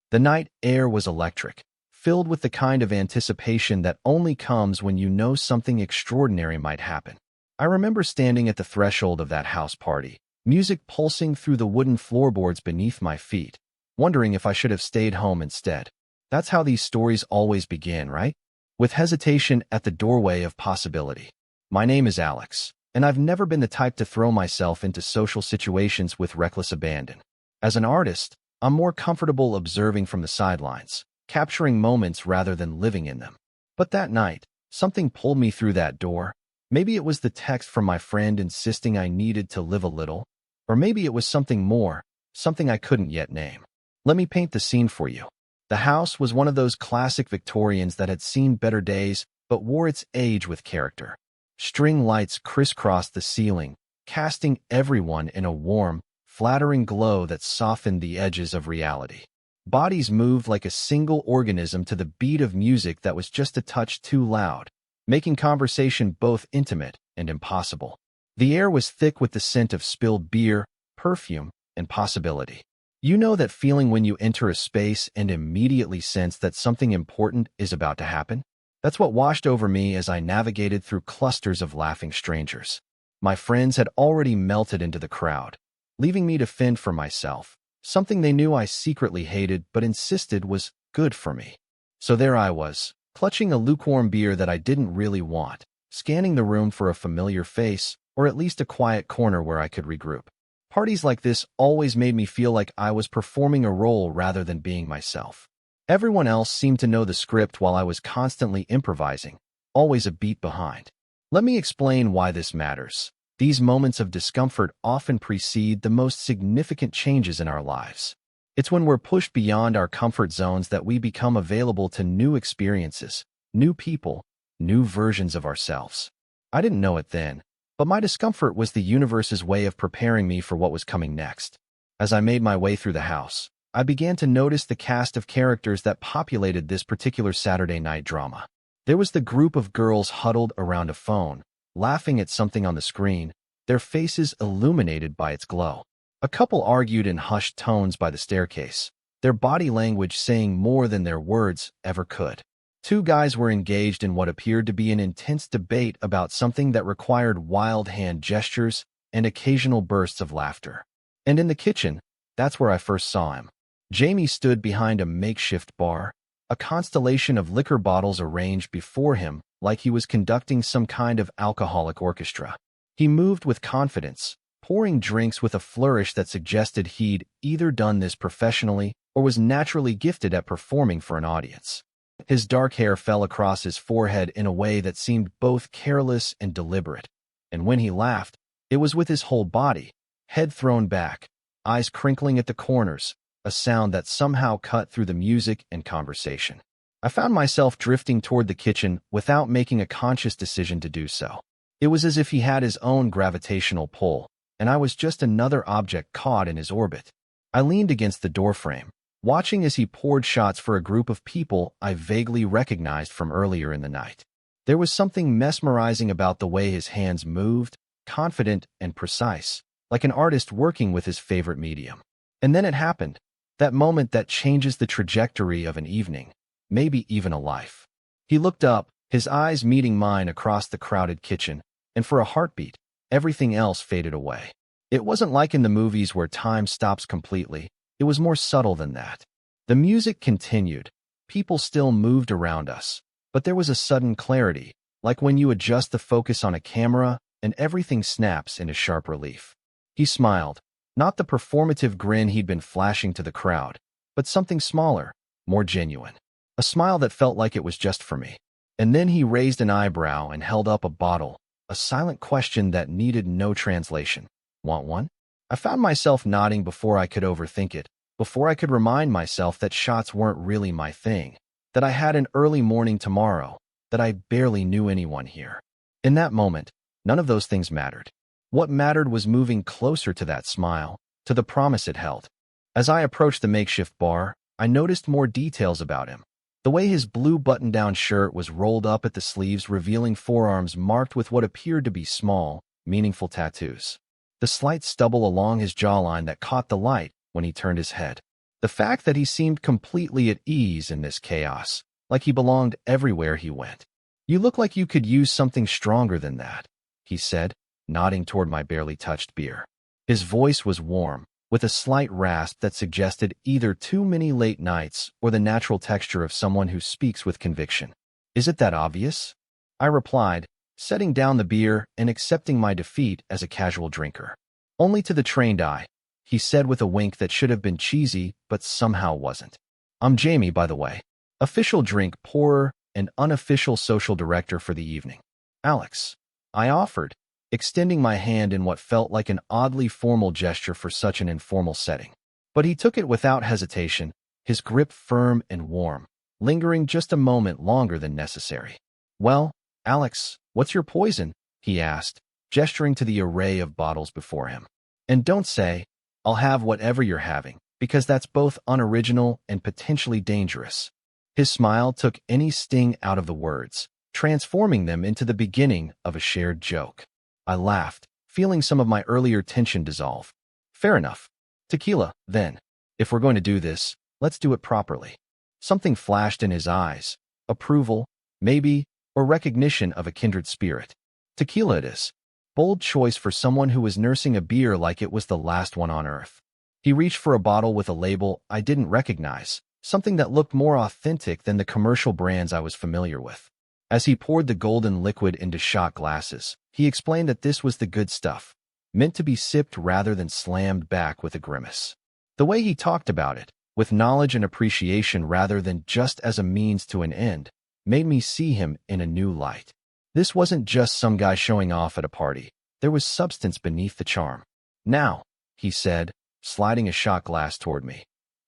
The night air was electric, filled with the kind of anticipation that only comes when you know something extraordinary might happen. I remember standing at the threshold of that house party, music pulsing through the wooden floorboards beneath my feet, wondering if I should have stayed home instead. That's how these stories always begin, right? With hesitation at the doorway of possibility. My name is Alex, and I've never been the type to throw myself into social situations with reckless abandon. As an artist, I'm more comfortable observing from the sidelines, capturing moments rather than living in them. But that night, something pulled me through that door. Maybe it was the text from my friend insisting I needed to live a little, or maybe it was something more, something I couldn't yet name. Let me paint the scene for you. The house was one of those classic Victorians that had seen better days, but wore its age with character. String lights crisscrossed the ceiling, casting everyone in a warm, flattering glow that softened the edges of reality. Bodies moved like a single organism to the beat of music that was just a touch too loud, making conversation both intimate and impossible. The air was thick with the scent of spilled beer, perfume, and possibility. You know that feeling when you enter a space and immediately sense that something important is about to happen? That's what washed over me as I navigated through clusters of laughing strangers. My friends had already melted into the crowd, leaving me to fend for myself, something they knew I secretly hated but insisted was good for me. So there I was, clutching a lukewarm beer that I didn't really want, scanning the room for a familiar face, or at least a quiet corner where I could regroup. Parties like this always made me feel like I was performing a role rather than being myself. Everyone else seemed to know the script while I was constantly improvising, always a beat behind. Let me explain why this matters. These moments of discomfort often precede the most significant changes in our lives. It's when we're pushed beyond our comfort zones that we become available to new experiences, new people, new versions of ourselves. I didn't know it then, but my discomfort was the universe's way of preparing me for what was coming next. As I made my way through the house, I began to notice the cast of characters that populated this particular Saturday night drama. There was the group of girls huddled around a phone, laughing at something on the screen, their faces illuminated by its glow. A couple argued in hushed tones by the staircase, their body language saying more than their words ever could. Two guys were engaged in what appeared to be an intense debate about something that required wild hand gestures and occasional bursts of laughter. And in the kitchen, that's where I first saw him. Jamie stood behind a makeshift bar, a constellation of liquor bottles arranged before him like he was conducting some kind of alcoholic orchestra. He moved with confidence, pouring drinks with a flourish that suggested he'd either done this professionally or was naturally gifted at performing for an audience. His dark hair fell across his forehead in a way that seemed both careless and deliberate, and when he laughed, it was with his whole body, head thrown back, eyes crinkling at the corners, a sound that somehow cut through the music and conversation. I found myself drifting toward the kitchen without making a conscious decision to do so. It was as if he had his own gravitational pull, and I was just another object caught in his orbit. I leaned against the doorframe, watching as he poured shots for a group of people I vaguely recognized from earlier in the night. There was something mesmerizing about the way his hands moved, confident and precise, like an artist working with his favorite medium. And then it happened, that moment that changes the trajectory of an evening, maybe even a life. He looked up, his eyes meeting mine across the crowded kitchen, and for a heartbeat, everything else faded away. It wasn't like in the movies where time stops completely. It was more subtle than that. The music continued. People still moved around us, but there was a sudden clarity, like when you adjust the focus on a camera and everything snaps into sharp relief. He smiled, not the performative grin he'd been flashing to the crowd, but something smaller, more genuine. A smile that felt like it was just for me. And then he raised an eyebrow and held up a bottle, a silent question that needed no translation. Want one? I found myself nodding before I could overthink it, before I could remind myself that shots weren't really my thing, that I had an early morning tomorrow, that I barely knew anyone here. In that moment, none of those things mattered. What mattered was moving closer to that smile, to the promise it held. As I approached the makeshift bar, I noticed more details about him. The way his blue button-down shirt was rolled up at the sleeves, revealing forearms marked with what appeared to be small, meaningful tattoos. The slight stubble along his jawline that caught the light when he turned his head. The fact that he seemed completely at ease in this chaos, like he belonged everywhere he went. "You look like you could use something stronger than that," he said, nodding toward my barely touched beer. His voice was warm, with a slight rasp that suggested either too many late nights or the natural texture of someone who speaks with conviction. "Is it that obvious?" I replied, setting down the beer and accepting my defeat as a casual drinker. "Only to the trained eye," he said with a wink that should have been cheesy but somehow wasn't. "I'm Jamie, by the way. Official drink pourer and unofficial social director for the evening." "Alex," I offered, extending my hand in what felt like an oddly formal gesture for such an informal setting. But he took it without hesitation, his grip firm and warm, lingering just a moment longer than necessary. "Well, Alex, what's your poison?" he asked, gesturing to the array of bottles before him. "And don't say, 'I'll have whatever you're having,' because that's both unoriginal and potentially dangerous." His smile took any sting out of the words, transforming them into the beginning of a shared joke. I laughed, feeling some of my earlier tension dissolve. "Fair enough. Tequila, then. If we're going to do this, let's do it properly." Something flashed in his eyes. Approval, maybe, or recognition of a kindred spirit. "Tequila it is." Bold choice for someone who was nursing a beer like it was the last one on earth. He reached for a bottle with a label I didn't recognize, something that looked more authentic than the commercial brands I was familiar with. As he poured the golden liquid into shot glasses, he explained that this was the good stuff, meant to be sipped rather than slammed back with a grimace. The way he talked about it, with knowledge and appreciation rather than just as a means to an end, made me see him in a new light. This wasn't just some guy showing off at a party. There was substance beneath the charm. "Now," he said, sliding a shot glass toward me.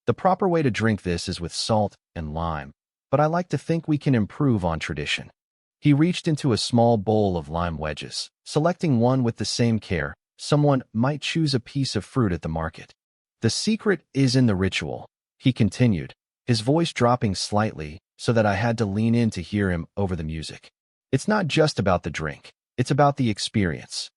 "The proper way to drink this is with salt and lime, but I like to think we can improve on tradition." He reached into a small bowl of lime wedges, selecting one with the same care someone might choose a piece of fruit at the market. "The secret is in the ritual," he continued, his voice dropping slightly so that I had to lean in to hear him over the music. "It's not just about the drink, it's about the experience."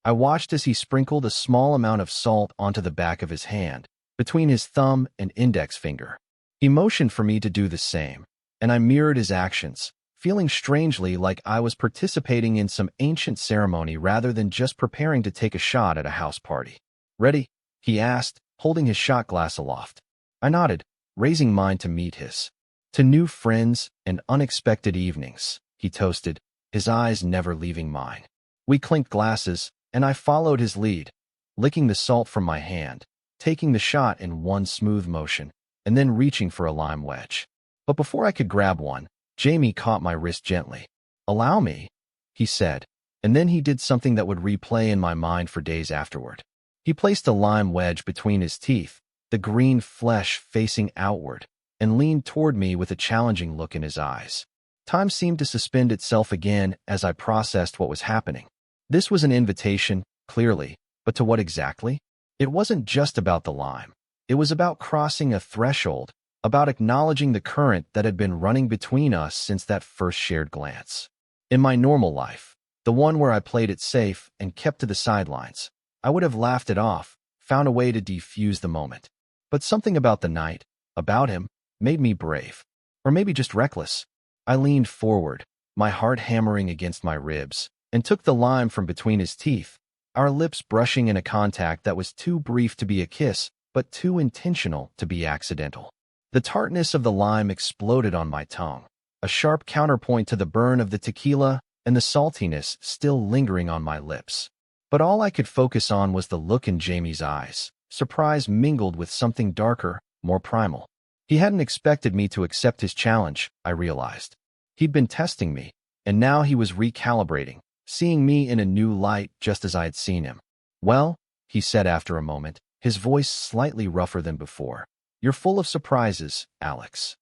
I watched as he sprinkled a small amount of salt onto the back of his hand, between his thumb and index finger. He motioned for me to do the same, and I mirrored his actions, feeling strangely like I was participating in some ancient ceremony rather than just preparing to take a shot at a house party. "Ready?" he asked, holding his shot glass aloft. I nodded, raising mine to meet his. "To new friends and unexpected evenings," he toasted, his eyes never leaving mine. We clinked glasses, and I followed his lead, licking the salt from my hand, taking the shot in one smooth motion, and then reaching for a lime wedge. But before I could grab one, Jamie caught my wrist gently. "Allow me," he said, and then he did something that would replay in my mind for days afterward. He placed a lime wedge between his teeth, the green flesh facing outward, and leaned toward me with a challenging look in his eyes. Time seemed to suspend itself again as I processed what was happening. This was an invitation, clearly, but to what exactly? It wasn't just about the lime. It was about crossing a threshold, about acknowledging the current that had been running between us since that first shared glance. In my normal life, the one where I played it safe and kept to the sidelines, I would have laughed it off, found a way to defuse the moment. But something about the night, about him, made me brave. Or maybe just reckless. I leaned forward, my heart hammering against my ribs, and took the lime from between his teeth, our lips brushing in a contact that was too brief to be a kiss, but too intentional to be accidental. The tartness of the lime exploded on my tongue, a sharp counterpoint to the burn of the tequila and the saltiness still lingering on my lips. But all I could focus on was the look in Jamie's eyes, surprise mingled with something darker, more primal. He hadn't expected me to accept his challenge, I realized. He'd been testing me, and now he was recalibrating, seeing me in a new light just as I had seen him. "Well," he said after a moment, his voice slightly rougher than before, "you're full of surprises, Alex."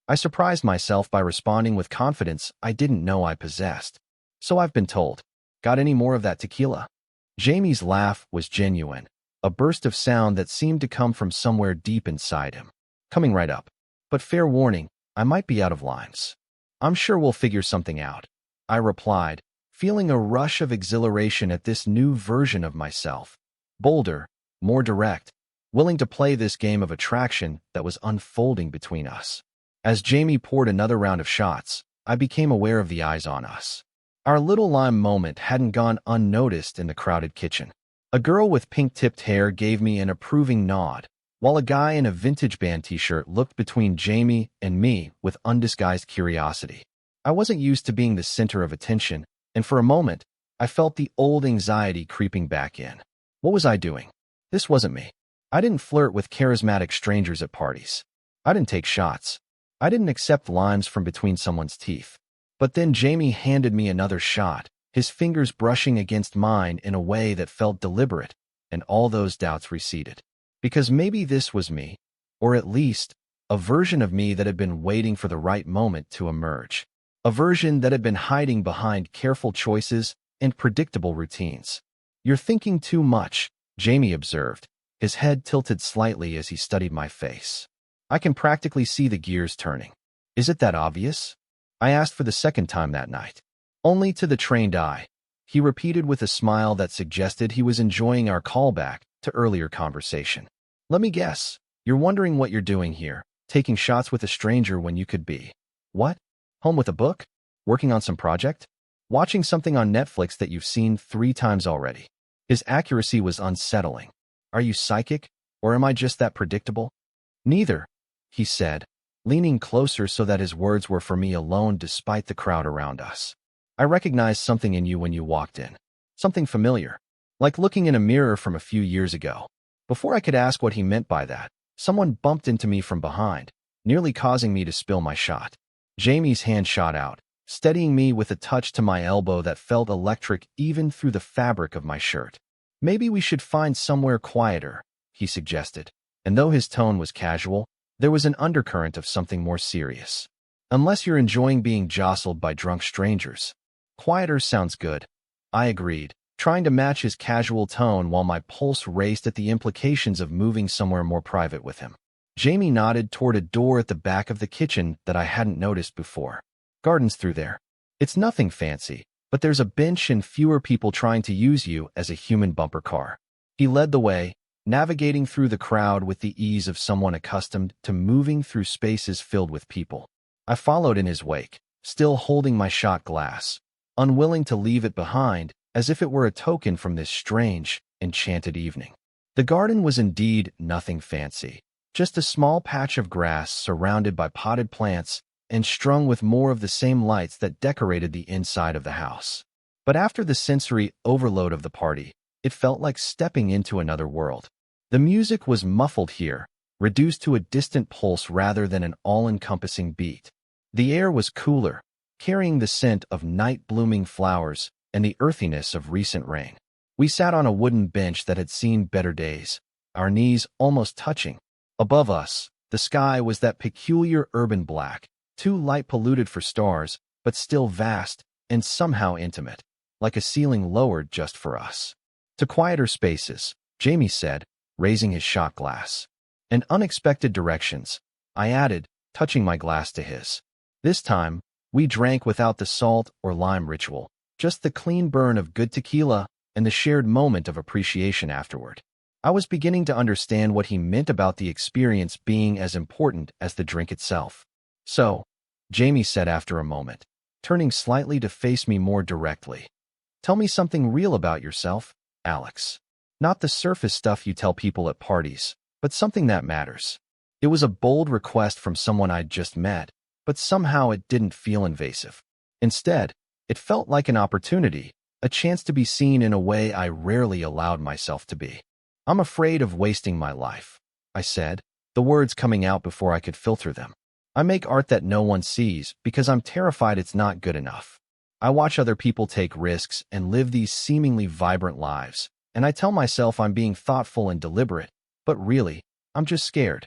I surprised myself by responding with confidence I didn't know I possessed. "So I've been told. Got any more of that tequila?" Jamie's laugh was genuine, a burst of sound that seemed to come from somewhere deep inside him. "Coming right up. But fair warning, I might be out of limes." "I'm sure we'll figure something out," I replied, feeling a rush of exhilaration at this new version of myself. Bolder, more direct. willing to play this game of attraction that was unfolding between us. As Jamie poured another round of shots, I became aware of the eyes on us. Our little lime moment hadn't gone unnoticed in the crowded kitchen. A girl with pink-tipped hair gave me an approving nod, while a guy in a vintage band t-shirt looked between Jamie and me with undisguised curiosity. I wasn't used to being the center of attention, and for a moment, I felt the old anxiety creeping back in. What was I doing? This wasn't me. I didn't flirt with charismatic strangers at parties. I didn't take shots. I didn't accept limes from between someone's teeth. But then Jamie handed me another shot, his fingers brushing against mine in a way that felt deliberate, and all those doubts receded. Because maybe this was me, or at least a version of me that had been waiting for the right moment to emerge. A version that had been hiding behind careful choices and predictable routines. "You're thinking too much," Jamie observed, his head tilted slightly as he studied my face. "I can practically see the gears turning. Is it that obvious?" I asked for the second time that night. "Only to the trained eye," he repeated with a smile that suggested he was enjoying our callback to earlier conversation. "Let me guess. You're wondering what you're doing here, taking shots with a stranger when you could be. What? Home with a book? Working on some project? Watching something on Netflix that you've seen 3 times already?" His accuracy was unsettling. "Are you psychic, or am I just that predictable?" "Neither," he said, leaning closer so that his words were for me alone despite the crowd around us. "I recognized something in you when you walked in. Something familiar, like looking in a mirror from a few years ago." Before I could ask what he meant by that, someone bumped into me from behind, nearly causing me to spill my shot. Jamie's hand shot out, steadying me with a touch to my elbow that felt electric even through the fabric of my shirt. "Maybe we should find somewhere quieter," he suggested, and though his tone was casual, there was an undercurrent of something more serious. "Unless you're enjoying being jostled by drunk strangers." "Quieter sounds good," I agreed, trying to match his casual tone while my pulse raced at the implications of moving somewhere more private with him. Jamie nodded toward a door at the back of the kitchen that I hadn't noticed before. "Garden's through there. It's nothing fancy, but there's a bench and fewer people trying to use you as a human bumper car." He led the way, navigating through the crowd with the ease of someone accustomed to moving through spaces filled with people. I followed in his wake, still holding my shot glass, unwilling to leave it behind, as if it were a token from this strange, enchanted evening. The garden was indeed nothing fancy, just a small patch of grass surrounded by potted plants and strung with more of the same lights that decorated the inside of the house. But after the sensory overload of the party, it felt like stepping into another world. The music was muffled here, reduced to a distant pulse rather than an all-encompassing beat. The air was cooler, carrying the scent of night-blooming flowers and the earthiness of recent rain. We sat on a wooden bench that had seen better days, our knees almost touching. Above us, the sky was that peculiar urban black, too light-polluted for stars, but still vast and somehow intimate, like a ceiling lowered just for us. "To quieter spaces," Jamie said, raising his shot glass. "And unexpected directions," I added, touching my glass to his. This time, we drank without the salt or lime ritual, just the clean burn of good tequila and the shared moment of appreciation afterward. I was beginning to understand what he meant about the experience being as important as the drink itself. "So," Jamie said after a moment, turning slightly to face me more directly, "tell me something real about yourself, Alex. Not the surface stuff you tell people at parties, but something that matters." It was a bold request from someone I'd just met, but somehow it didn't feel invasive. Instead, it felt like an opportunity, a chance to be seen in a way I rarely allowed myself to be. "I'm afraid of wasting my life," I said, the words coming out before I could filter them. "I make art that no one sees because I'm terrified it's not good enough. I watch other people take risks and live these seemingly vibrant lives, and I tell myself I'm being thoughtful and deliberate, but really, I'm just scared."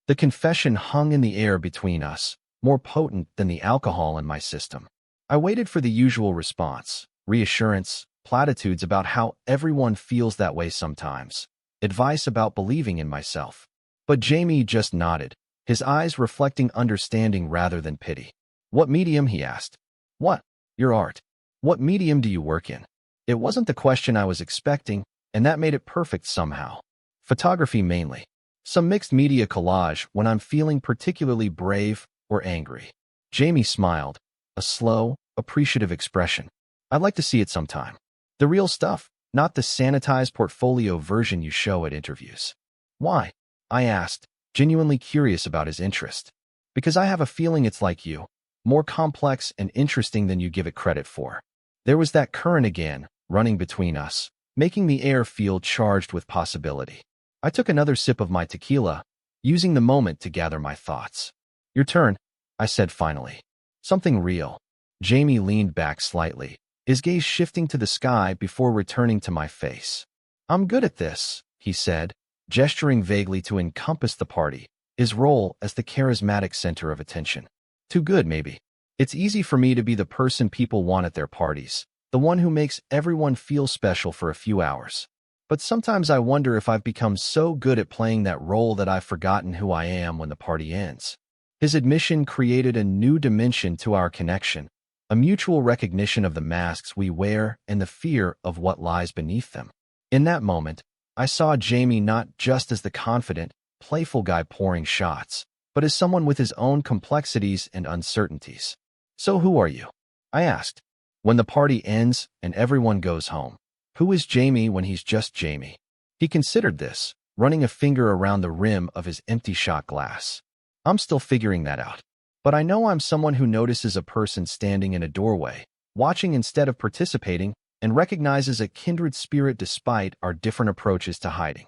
The confession hung in the air between us, more potent than the alcohol in my system. I waited for the usual response, reassurance, platitudes about how everyone feels that way sometimes, advice about believing in myself. But Jamie just nodded, his eyes reflecting understanding rather than pity. "What medium?" he asked. "What? Your art. What medium do you work in?" It wasn't the question I was expecting, and that made it perfect somehow. "Photography mainly," Some mixed media collage when I'm feeling particularly brave or angry. Jamie smiled, a slow, appreciative expression. I'd like to see it sometime. The real stuff, not the sanitized portfolio version you show at interviews. Why? I asked, genuinely curious about his interest. Because I have a feeling it's like you, more complex and interesting than you give it credit for. There was that current again, running between us, making the air feel charged with possibility. I took another sip of my tequila, using the moment to gather my thoughts. Your turn, I said finally. Something real. Jamie leaned back slightly, his gaze shifting to the sky before returning to my face. I'm good at this, he said, gesturing vaguely to encompass the party, his role as the charismatic center of attention. Too good, maybe. It's easy for me to be the person people want at their parties, the one who makes everyone feel special for a few hours. But sometimes I wonder if I've become so good at playing that role that I've forgotten who I am when the party ends. His admission created a new dimension to our connection, a mutual recognition of the masks we wear and the fear of what lies beneath them. In that moment, I saw Jamie not just as the confident, playful guy pouring shots, but as someone with his own complexities and uncertainties. So who are you? I asked. When the party ends and everyone goes home, who is Jamie when he's just Jamie? He considered this, running a finger around the rim of his empty shot glass. I'm still figuring that out. But I know I'm someone who notices a person standing in a doorway, watching instead of participating, and recognizes a kindred spirit despite our different approaches to hiding.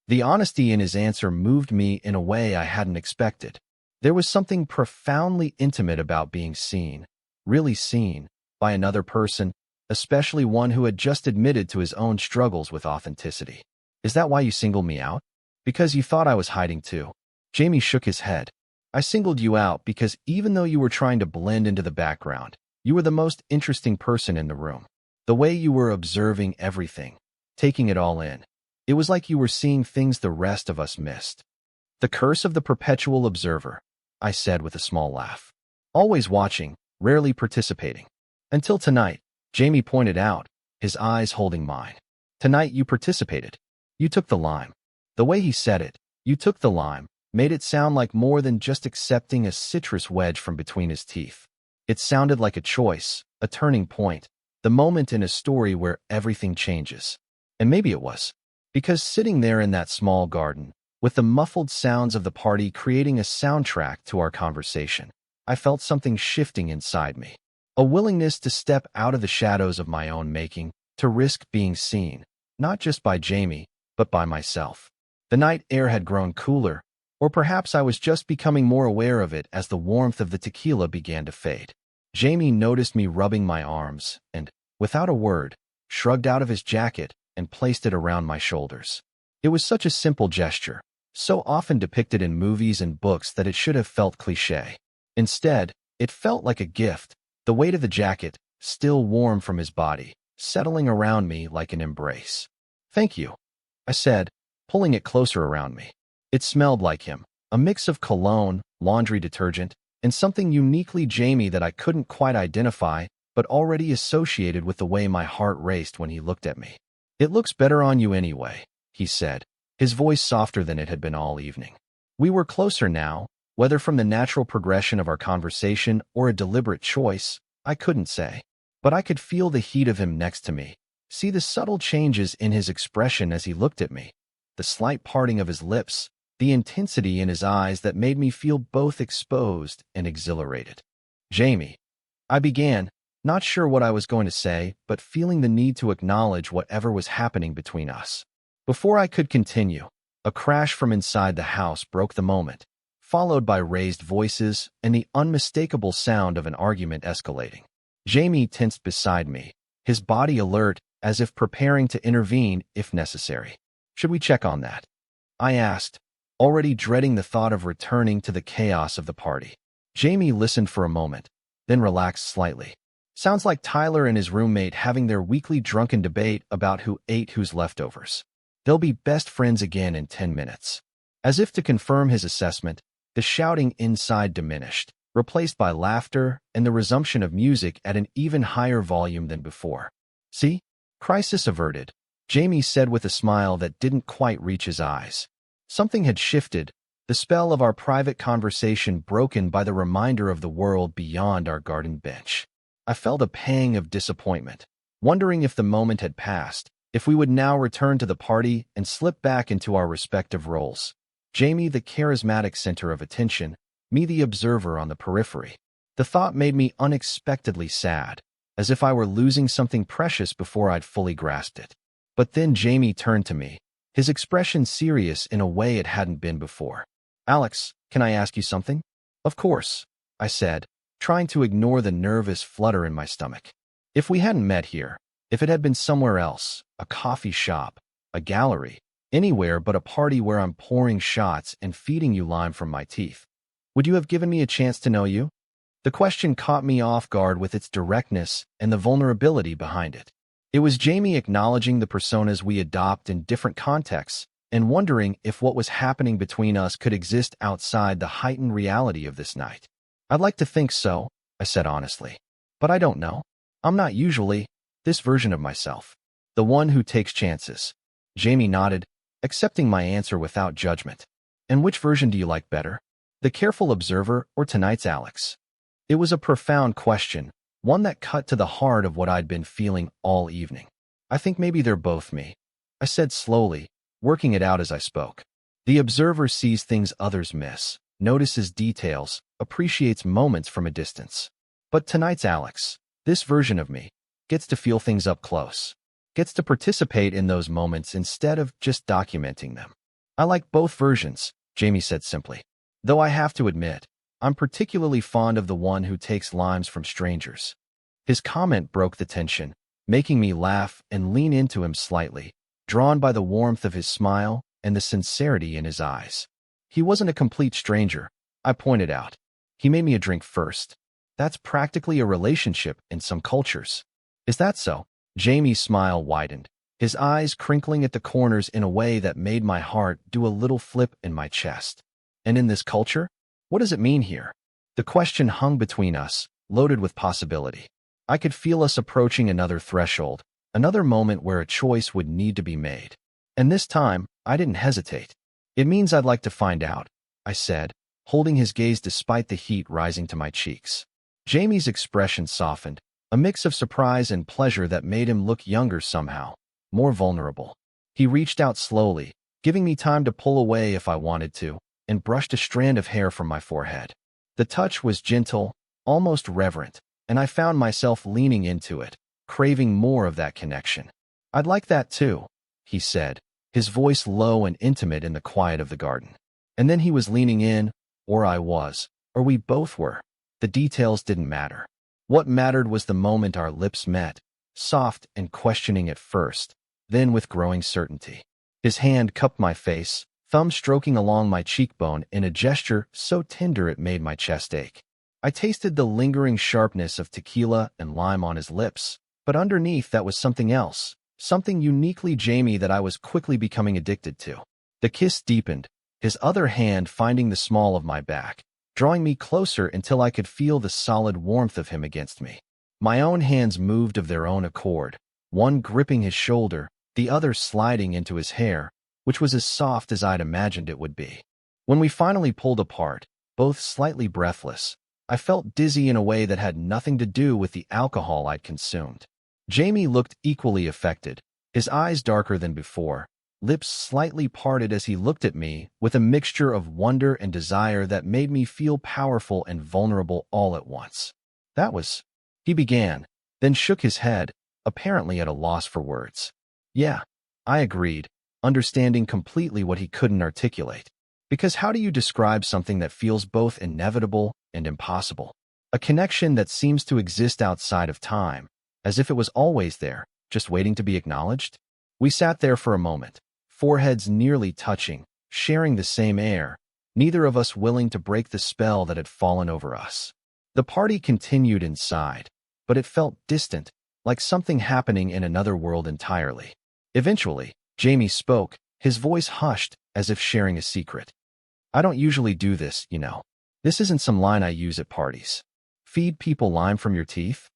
The honesty in his answer moved me in a way I hadn't expected. There was something profoundly intimate about being seen, really seen, by another person, especially one who had just admitted to his own struggles with authenticity. Is that why you singled me out? Because you thought I was hiding too? Jamie shook his head. I singled you out because even though you were trying to blend into the background, you were the most interesting person in the room. The way you were observing everything, taking it all in. It was like you were seeing things the rest of us missed. The curse of the perpetual observer, I said with a small laugh. Always watching, rarely participating. Until tonight, Jamie pointed out, his eyes holding mine. Tonight you participated. You took the lime. The way he said it, you took the lime, made it sound like more than just accepting a citrus wedge from between his teeth. It sounded like a choice, a turning point, the moment in a story where everything changes. And maybe it was. Because sitting there in that small garden, with the muffled sounds of the party creating a soundtrack to our conversation, I felt something shifting inside me. A willingness to step out of the shadows of my own making, to risk being seen, not just by Jamie, but by myself. The night air had grown cooler, or perhaps I was just becoming more aware of it as the warmth of the tequila began to fade. Jamie noticed me rubbing my arms and, without a word, shrugged out of his jacket and placed it around my shoulders. It was such a simple gesture, so often depicted in movies and books that it should have felt cliché. Instead, it felt like a gift, the weight of the jacket, still warm from his body, settling around me like an embrace. Thank you, I said, pulling it closer around me. It smelled like him, a mix of cologne, laundry detergent, and something uniquely Jamie that I couldn't quite identify, but already associated with the way my heart raced when he looked at me. It looks better on you anyway, he said, his voice softer than it had been all evening. We were closer now, whether from the natural progression of our conversation or a deliberate choice, I couldn't say. But I could feel the heat of him next to me, see the subtle changes in his expression as he looked at me, the slight parting of his lips, the intensity in his eyes that made me feel both exposed and exhilarated. Jamie, I began, not sure what I was going to say, but feeling the need to acknowledge whatever was happening between us. Before I could continue, a crash from inside the house broke the moment, followed by raised voices and the unmistakable sound of an argument escalating. Jamie tensed beside me, his body alert as if preparing to intervene if necessary. Should we check on that? I asked, already dreading the thought of returning to the chaos of the party. Jamie listened for a moment, then relaxed slightly. Sounds like Tyler and his roommate having their weekly drunken debate about who ate whose leftovers. They'll be best friends again in 10 minutes. As if to confirm his assessment, the shouting inside diminished, replaced by laughter and the resumption of music at an even higher volume than before. See? Crisis averted, Jamie said with a smile that didn't quite reach his eyes. Something had shifted, the spell of our private conversation broken by the reminder of the world beyond our garden bench. I felt a pang of disappointment, wondering if the moment had passed, if we would now return to the party and slip back into our respective roles. Jamie, the charismatic center of attention, me, the observer on the periphery. The thought made me unexpectedly sad, as if I were losing something precious before I'd fully grasped it. But then Jamie turned to me, his expression serious in a way it hadn't been before. "Alex, can I ask you something?" "Of course," I said, trying to ignore the nervous flutter in my stomach. If we hadn't met here, if it had been somewhere else, a coffee shop, a gallery, anywhere but a party where I'm pouring shots and feeding you lime from my teeth, would you have given me a chance to know you? The question caught me off guard with its directness and the vulnerability behind it. It was Jamie acknowledging the personas we adopt in different contexts and wondering if what was happening between us could exist outside the heightened reality of this night. "I'd like to think so," I said honestly. "But I don't know. I'm not usually this version of myself, the one who takes chances." Jamie nodded, accepting my answer without judgment. "And which version do you like better? The careful observer or tonight's Alex?" It was a profound question, one that cut to the heart of what I'd been feeling all evening. "I think maybe they're both me," I said slowly, working it out as I spoke. The observer sees things others miss, notices details, appreciates moments from a distance. But tonight's Alex, this version of me, gets to feel things up close, gets to participate in those moments instead of just documenting them. "I like both versions," Jamie said simply. "Though I have to admit, I'm particularly fond of the one who takes limes from strangers." His comment broke the tension, making me laugh and lean into him slightly, drawn by the warmth of his smile and the sincerity in his eyes. "He wasn't a complete stranger," I pointed out. "He made me a drink first. That's practically a relationship in some cultures." "Is that so?" Jamie's smile widened, his eyes crinkling at the corners in a way that made my heart do a little flip in my chest. "And in this culture? What does it mean here?" The question hung between us, loaded with possibility. I could feel us approaching another threshold, another moment where a choice would need to be made. And this time, I didn't hesitate. "It means I'd like to find out," I said, holding his gaze despite the heat rising to my cheeks. Jamie's expression softened, a mix of surprise and pleasure that made him look younger somehow, more vulnerable. He reached out slowly, giving me time to pull away if I wanted to, and brushed a strand of hair from my forehead. The touch was gentle, almost reverent, and I found myself leaning into it, craving more of that connection. "I'd like that too," he said, his voice low and intimate in the quiet of the garden. And then he was leaning in, or I was, or we both were. The details didn't matter. What mattered was the moment our lips met, soft and questioning at first, then with growing certainty. His hand cupped my face, thumb stroking along my cheekbone in a gesture so tender it made my chest ache. I tasted the lingering sharpness of tequila and lime on his lips, but underneath that was something else, something uniquely Jamie that I was quickly becoming addicted to. The kiss deepened, his other hand finding the small of my back, drawing me closer until I could feel the solid warmth of him against me. My own hands moved of their own accord, one gripping his shoulder, the other sliding into his hair, which was as soft as I'd imagined it would be. When we finally pulled apart, both slightly breathless, I felt dizzy in a way that had nothing to do with the alcohol I'd consumed. Jamie looked equally affected, his eyes darker than before, lips slightly parted as he looked at me with a mixture of wonder and desire that made me feel powerful and vulnerable all at once. "That was," he began, then shook his head, apparently at a loss for words. "Yeah," I agreed, understanding completely what he couldn't articulate. Because how do you describe something that feels both inevitable and impossible? A connection that seems to exist outside of time, as if it was always there, just waiting to be acknowledged? We sat there for a moment, foreheads nearly touching, sharing the same air, neither of us willing to break the spell that had fallen over us. The party continued inside, but it felt distant, like something happening in another world entirely. Eventually, Jamie spoke, his voice hushed, as if sharing a secret. "I don't usually do this, you know. This isn't some line I use at parties. Feed people lime from your teeth?"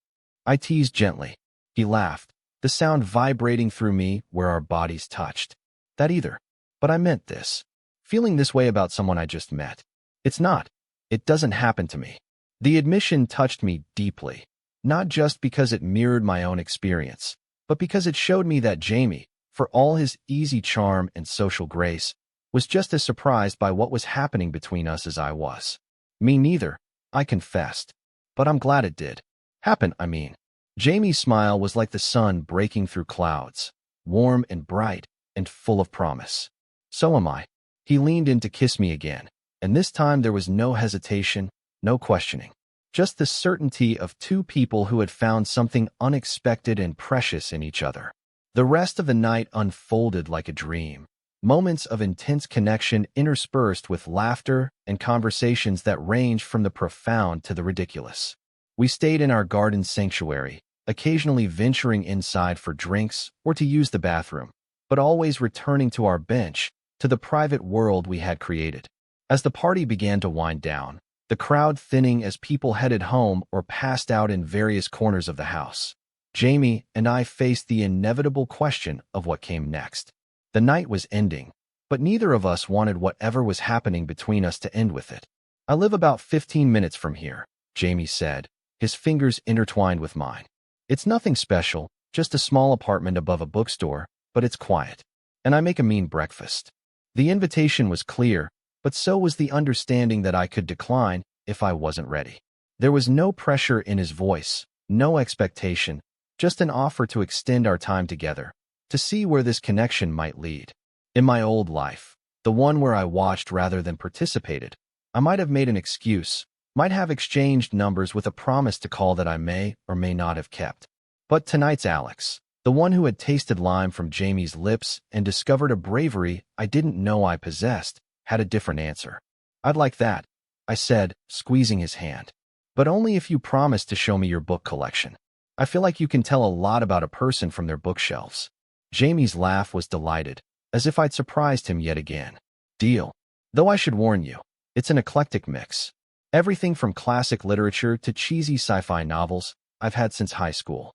I teased gently. He laughed, the sound vibrating through me where our bodies touched. "That either. But I meant this. feeling this way about someone I just met. It's not. It doesn't happen to me. The admission touched me deeply, not just because it mirrored my own experience, but because it showed me that Jamie, for all his easy charm and social grace, was just as surprised by what was happening between us as I was. Me neither, I confessed. But I'm glad it did. Happen, I mean. Jamie's smile was like the sun breaking through clouds, warm and bright and full of promise. So am I. He leaned in to kiss me again, and this time there was no hesitation, no questioning. Just the certainty of two people who had found something unexpected and precious in each other. The rest of the night unfolded like a dream. Moments of intense connection interspersed with laughter and conversations that ranged from the profound to the ridiculous. We stayed in our garden sanctuary, occasionally venturing inside for drinks or to use the bathroom, but always returning to our bench, to the private world we had created. As the party began to wind down, the crowd thinning as people headed home or passed out in various corners of the house, Jamie and I faced the inevitable question of what came next. The night was ending, but neither of us wanted whatever was happening between us to end with it. I live about 15 minutes from here, Jamie said, his fingers intertwined with mine. It's nothing special, just a small apartment above a bookstore, but it's quiet. And I make a mean breakfast. The invitation was clear, but so was the understanding that I could decline if I wasn't ready. There was no pressure in his voice, no expectation, just an offer to extend our time together, to see where this connection might lead. In my old life, the one where I watched rather than participated, I might have made an excuse, might have exchanged numbers with a promise to call that I may or may not have kept. But tonight's Alex, the one who had tasted lime from Jamie's lips and discovered a bravery I didn't know I possessed, had a different answer. I'd like that, I said, squeezing his hand. But only if you promise to show me your book collection. I feel like you can tell a lot about a person from their bookshelves. Jamie's laugh was delighted, as if I'd surprised him yet again. Deal. Though I should warn you, it's an eclectic mix. Everything from classic literature to cheesy sci-fi novels I've had since high school.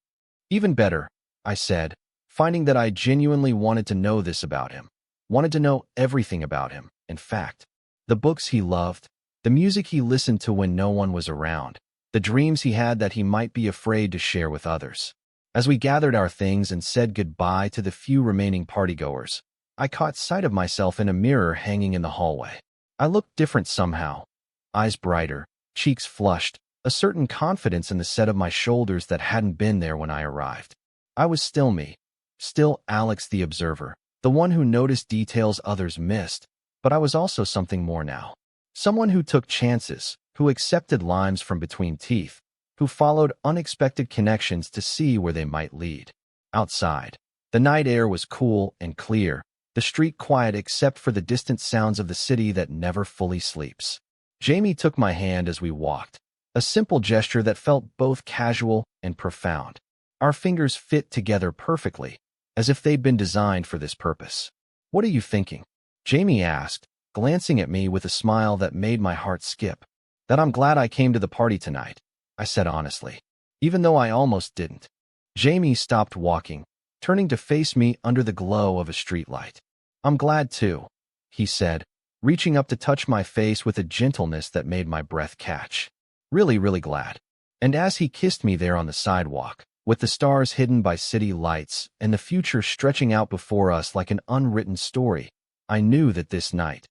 Even better, I said, finding that I genuinely wanted to know this about him. Wanted to know everything about him, in fact. The books he loved, the music he listened to when no one was around, the dreams he had that he might be afraid to share with others. As we gathered our things and said goodbye to the few remaining partygoers, I caught sight of myself in a mirror hanging in the hallway. I looked different somehow. Eyes brighter, cheeks flushed, a certain confidence in the set of my shoulders that hadn't been there when I arrived. I was still me, still Alex the observer, the one who noticed details others missed, but I was also something more now. Someone who took chances, who accepted limes from between teeth, who followed unexpected connections to see where they might lead. Outside, the night air was cool and clear, the street quiet except for the distant sounds of the city that never fully sleeps. Jamie took my hand as we walked, a simple gesture that felt both casual and profound. Our fingers fit together perfectly, as if they'd been designed for this purpose. "What are you thinking?" Jamie asked, glancing at me with a smile that made my heart skip. "That I'm glad I came to the party tonight," I said honestly, even though I almost didn't. Jamie stopped walking, turning to face me under the glow of a streetlight. "I'm glad too," he said, reaching up to touch my face with a gentleness that made my breath catch. "Really, really glad." And as he kissed me there on the sidewalk, with the stars hidden by city lights and the future stretching out before us like an unwritten story, I knew that this night,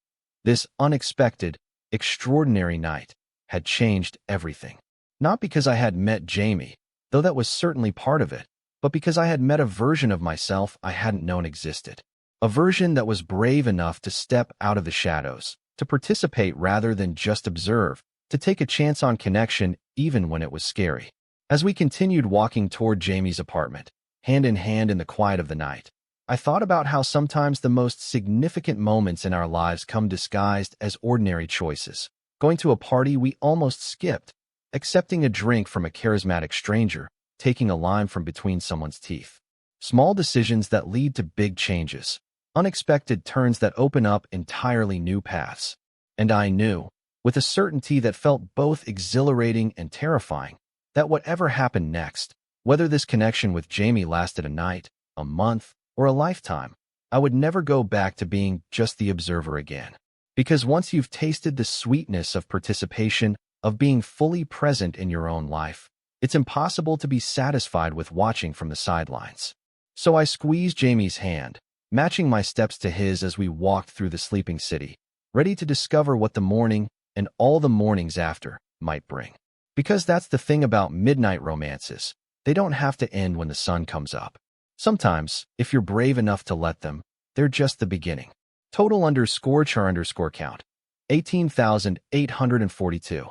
this unexpected, extraordinary night, had changed everything. Not because I had met Jamie, though that was certainly part of it, but because I had met a version of myself I hadn't known existed. A version that was brave enough to step out of the shadows, to participate rather than just observe, to take a chance on connection even when it was scary. As we continued walking toward Jamie's apartment, hand in hand in the quiet of the night, I thought about how sometimes the most significant moments in our lives come disguised as ordinary choices. Going to a party we almost skipped, accepting a drink from a charismatic stranger, taking a lime from between someone's teeth. Small decisions that lead to big changes, unexpected turns that open up entirely new paths. And I knew, with a certainty that felt both exhilarating and terrifying, that whatever happened next, whether this connection with Jamie lasted a night, a month, or a lifetime, I would never go back to being just the observer again. Because once you've tasted the sweetness of participation, of being fully present in your own life, it's impossible to be satisfied with watching from the sidelines. So I squeezed Jamie's hand, matching my steps to his as we walked through the sleeping city, ready to discover what the morning and all the mornings after might bring. Because that's the thing about midnight romances. They don't have to end when the sun comes up. Sometimes, if you're brave enough to let them, they're just the beginning. Total _char_count. 18,842.